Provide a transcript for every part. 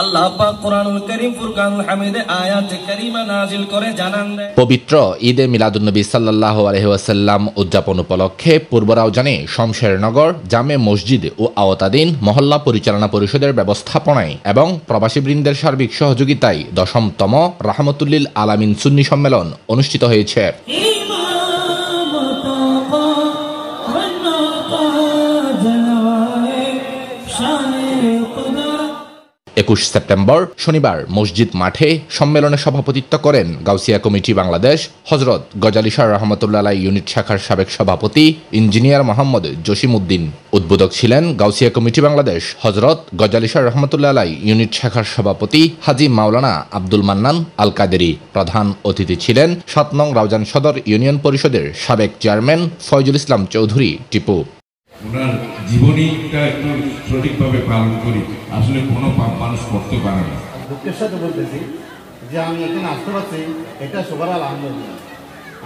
আল্লাহ পাক কোরআনুল কারীম ফুরকানুল হামিদে আয়াতে কারীমা নাযিল করে জানান দেয়। পবিত্র ঈদে মিলাদুন্নবী সাল্লাল্লাহু আলাইহি ওয়াসাল্লাম উদযাপন উপলক্ষে পূর্ব রাউজানে শমশেরনগর জামে মসজিদ ও আওতাধীন মহল্লা পরিচালনা পরিষদের ব্যবস্থাপনায় এবং প্রবাসীবৃন্দের সার্বিক সহযোগিতায় 10তম রাহমাতুল্লিল আলামিন সুন্নি সম্মেলন অনুষ্ঠিত হয়েছে। 21 সেপ্টেম্বর শনিবার মসজিদ মাঠে সম্মেলনে সভাপতিত্ব করেন গাউসিয়া কমিটি বাংলাদেশ হযরত গজালী শাহ রহমতুল্লাহ আলাইহি ইউনিট শাখার সাবেক সভাপতি ইঞ্জিনিয়ার মোহাম্মদ জসিম উদ্দিন। উদ্বোধক ছিলেন গাউসিয়া কমিটি বাংলাদেশ হযরত গজালী শাহ রহমতুল্লাহ আলাইহি ইউনিট শাখার সভাপতি হাজী মাওলানা আব্দুল মান্নান আল কাদেরী। প্রধান অতিথি ছিলেন 7 নং রাউজান সদর ইউনিয়ন পরিষদের সাবেক চেয়ারম্যান ফয়জুল ইসলাম চৌধুরী টিপু। ওনার জীবনীটা একটু সঠিকভাবে পালন করি, আসলে কোনো পাপ মানুষ করতে পারে না। দুঃখের সাথে বলতেছি যে আমি এখানে আসতে পারছি, এটা সবার আলহামদুলিল্লাহ।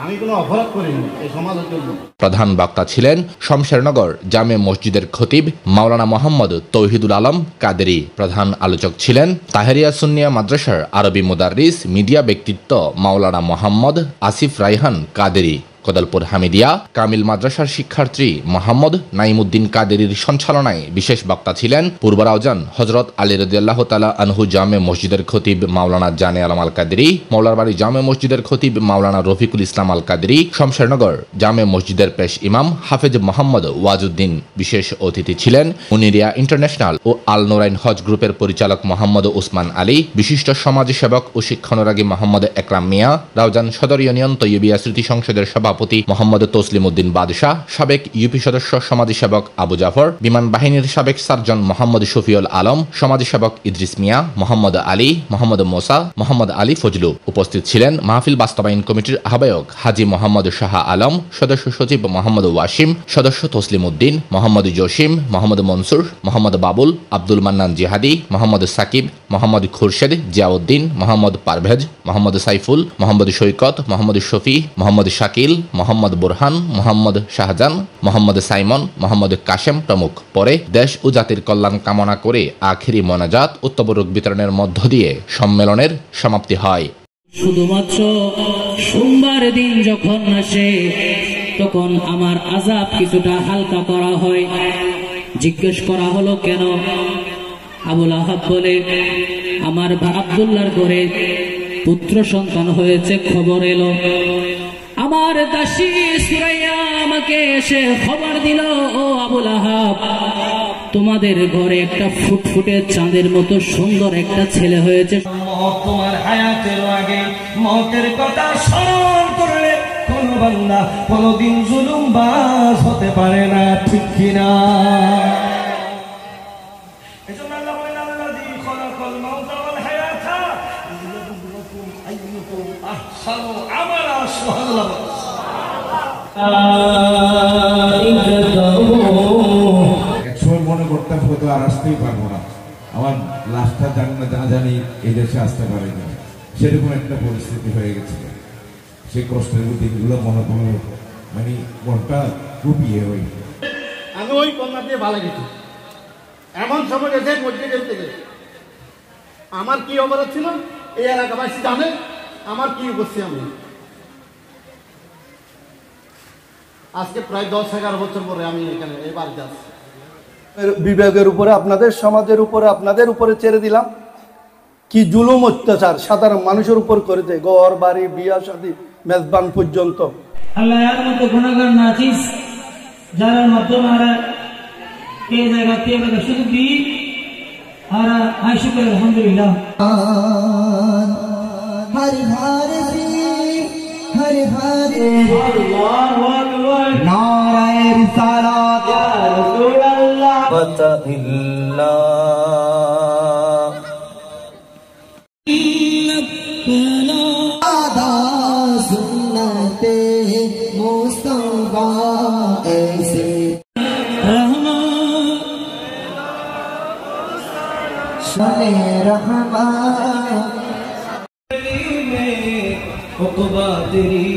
আমি কোনো অপরাধ করিনি এই সমাজের জন্য। প্রধান বক্তা ছিলেন শমশেরনগর জামে মসজিদের খতিব মাওলানা মোহাম্মদ তৌহিদুল আলম কাদেরী। প্রধান আলোচক ছিলেন তাহেরিয়া সুন্নিয়া মাদ্রাসার আরবি মুদাররিস মিডিয়া ব্যক্তিত্ব মাওলানা মোহাম্মদ আসিফ রায়হান কাদেরী। কোদালপুর হামিদিয়া কামিল মাদ্রাসার শিক্ষার্থী মোহাম্মদ নাইমুদ্দিন কাদেরীর সঞ্চালনায় বিশেষ বক্তা ছিলেন পূর্ব রাউজান হযরত আলী রাদিয়াল্লাহু তাআলা আনহু জামে মসজিদের খতিব মাওলানা জানে আলম আল কাদেরী, মৌলারবাড়ি জামে মসজিদের খতিব মাওলানা রফিকুল ইসলাম আল কাদেরী, শমশেরনগর জামে মসজিদের পেশ ইমাম হাফেজ মোহাম্মদ ওয়াজউদ্দিন। বিশেষ অতিথি ছিলেন মুনিরিয়া ইন্টারন্যাশনাল ও আল নোরাইন হজ গ্রুপের পরিচালক মোহাম্মদ ওসমান আলী, বিশিষ্ট সমাজসেবক ও শিক্ষানুরাগী মোহাম্মদ একরাম মিয়া, রাউজান সদর ইউনিয়ন তৈয়বিয়া স্মৃতি সংসদের সভাপতি মোহাম্মদ তসলিম উদ্দিন বাদশাহ, সাবেক ইউপি সদস্য সমাজসেবক আবু জাফর, বিমান বাহিনীর সাবেক সার্জন মোহাম্মদ শফিউল আলম, সমাজসেবক ইদ্রিস মিয়া, মোহাম্মদ আলী, মোহাম্মদ মোসা, মোহাম্মদ আলী ফজলু। উপস্থিত ছিলেন মাহফিল বাস্তবায়ন কমিটির আহ্বায়ক হাজী মোহাম্মদ শাহ আলম, সদস্য সচিব মোহাম্মদ ওয়াসিম, সদস্য তসলিম উদ্দিন, মোহাম্মদ জসিম, মোহাম্মদ মনসুর, মোহাম্মদ বাবুল, আব্দুল মান্নান জিহাদি, মোহাম্মদ সাকিব, মোহাম্মদ খুরশেদ জিয়াউদ্দিন, মোহাম্মদ পারভেজ, মোহাম্মদ সাইফুল, মোহাম্মদ সৈকত, মোহাম্মদ শফি, মোহাম্মদ শাকিল, মোহাম্মদ বুরহান, মোহাম্মদ শাহজান, মোহাম্মদ সাইমন, মোহাম্মদ কাশেম প্রমুখ। পরে দেশ ও জাতির কল্যাণ কামনা করে আখিরি মোনাজাত ও তবরুক বিতরণের মধ্য দিয়ে সম্মেলনের সমাপ্তি হয়। শুধুমাত্র সোমবার দিন যখন আসে তখন আমার আযাব কিছুটা হালকা করা হয়। জিজ্ঞেস করা হলো কেন? আবুল আহাব বলে, আমার আব্দুল্লাহর ঘরে পুত্র সন্তান হয়েছে, খবর এলো। আমার দাসী সুরাইয়া আমাকে এসে খবর দিল, ও আবুল আহাব, তোমাদের ঘরে একটা ফুটফুটে চাঁদের মতো সুন্দর একটা ছেলে হয়েছে। তোমার হায়াতের আগে মওতের কথা স্মরণ করলে কোন বান্দা কোনদিন জুলুমবাজ হতে পারে না, ঠিক কিনা? এজন্য আল্লাহ বলেন, আল্লাযী খলাকাল মাউতা ওয়াল হায়াতা লিয়াবলুয়াকুম আইয়ুকুম আহসানু আমালা। সুবহানাল্লাহ। একসময় মনে করতাম হয়তো আর আসতেই পারবো না, আমার লাশটা জানি এই দেশে আসতে পারে না, সেরকম একটা পরিস্থিতি হয়ে গেছিল। সেই কষ্টের দিনগুলো মনে পড়ে মানে মনটা ডুবিয়ে হই। আমি ওই কন্যা দিয়ে ভালো গেছি, এমন সময় গেছে মসজিদের থেকে আমার কি অপরাধ ছিল এই এলাকাবাসী জানে, আমার কি করছি আমি। আজকে প্রায় 10-11 বছর পরে আমি এখানে এবার যাচ্ছি। বিবেকের উপরে, আপনাদের সমাজের উপরে, আপনাদের উপরে ছেড়ে দিলাম। কি জুলুম অত্যাচার সাধারণ মানুষের উপর করেছে, ঘর বাড়ি বিয়া শাদী মেজবান পর্যন্ত। আল্লাহ এর মতো গুনাহগার নাচিস যারা মাধ্যমে আর এই জায়গা থেকে শুধু দি আর আইসু করে আলহামদুলিল্লাহ। হরি হরি হরি হরি আল্লাহু আকবার নারায়ে রিসালাত ইয়া রাসূলুল্লাহ আদা সুন্নতে মুস্তাফা ऐसे रहमान शाने रहमान में उक़बा तेरी